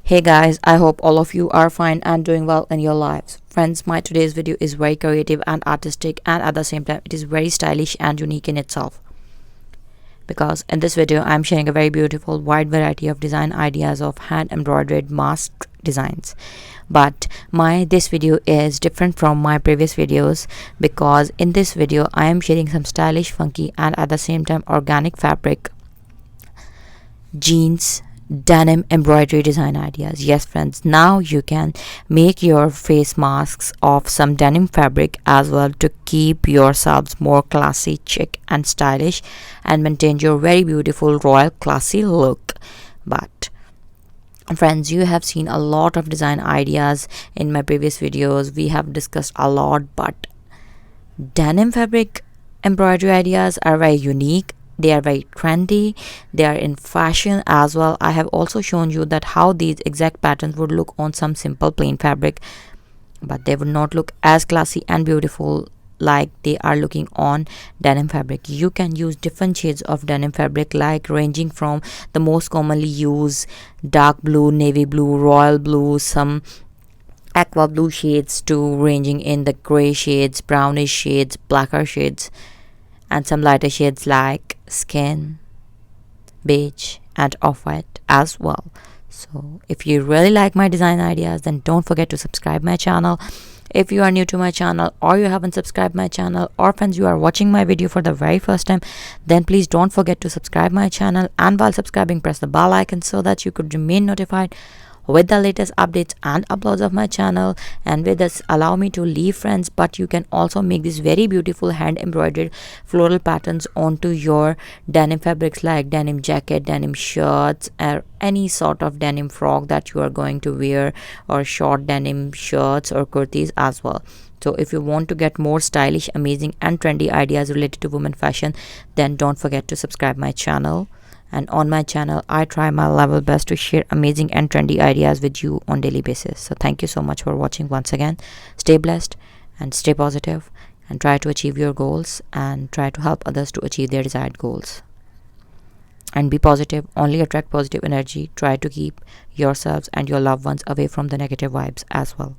Hey guys, I hope all of you are fine and doing well in your lives. Friends, my today's video is very creative and artistic, and at the same time it is very stylish and unique in itself. Because in this video I'm sharing a very beautiful wide variety of design ideas of hand embroidered mask designs. But this video is different from my previous videos because in this video I am sharing some stylish, funky and at the same time organic fabric jeans denim embroidery design ideas. Yes friends, now you can make your face masks of some denim fabric as well to keep yourselves more classy, chic and stylish and maintain your very beautiful royal classy look. But friends, you have seen a lot of design ideas in my previous videos. We have discussed a lot, but denim fabric embroidery ideas are very unique. They are very trendy, they are in fashion as well. I have also shown you that how these exact patterns would look on some simple plain fabric, but they would not look as classy and beautiful like they are looking on denim fabric. You can use different shades of denim fabric, like ranging from the most commonly used dark blue, navy blue, royal blue, some aqua blue shades, to ranging in the gray shades, brownish shades, blacker shades and some lighter shades like skin, beige and off-white as well. So if you really like my design ideas, then don't forget to subscribe my channel. If you are new to my channel or you haven't subscribed my channel, or friends you are watching my video for the very first time, then please don't forget to subscribe my channel, and while subscribing press the bell icon so that you could remain notified with the latest updates and uploads of my channel. And with this, allow me to leave friends, but you can also make these very beautiful hand embroidered floral patterns onto your denim fabrics, like denim jacket, denim shirts, or any sort of denim frock that you are going to wear, or short denim shirts or kurtis as well. So if you want to get more stylish, amazing and trendy ideas related to women fashion, then don't forget to subscribe my channel. And on my channel I try my level best to share amazing and trendy ideas with you on daily basis. So thank you so much for watching once again. Stay blessed and stay positive, and try to achieve your goals and try to help others to achieve their desired goals. And be positive, only attract positive energy. Try to keep yourselves and your loved ones away from the negative vibes as well.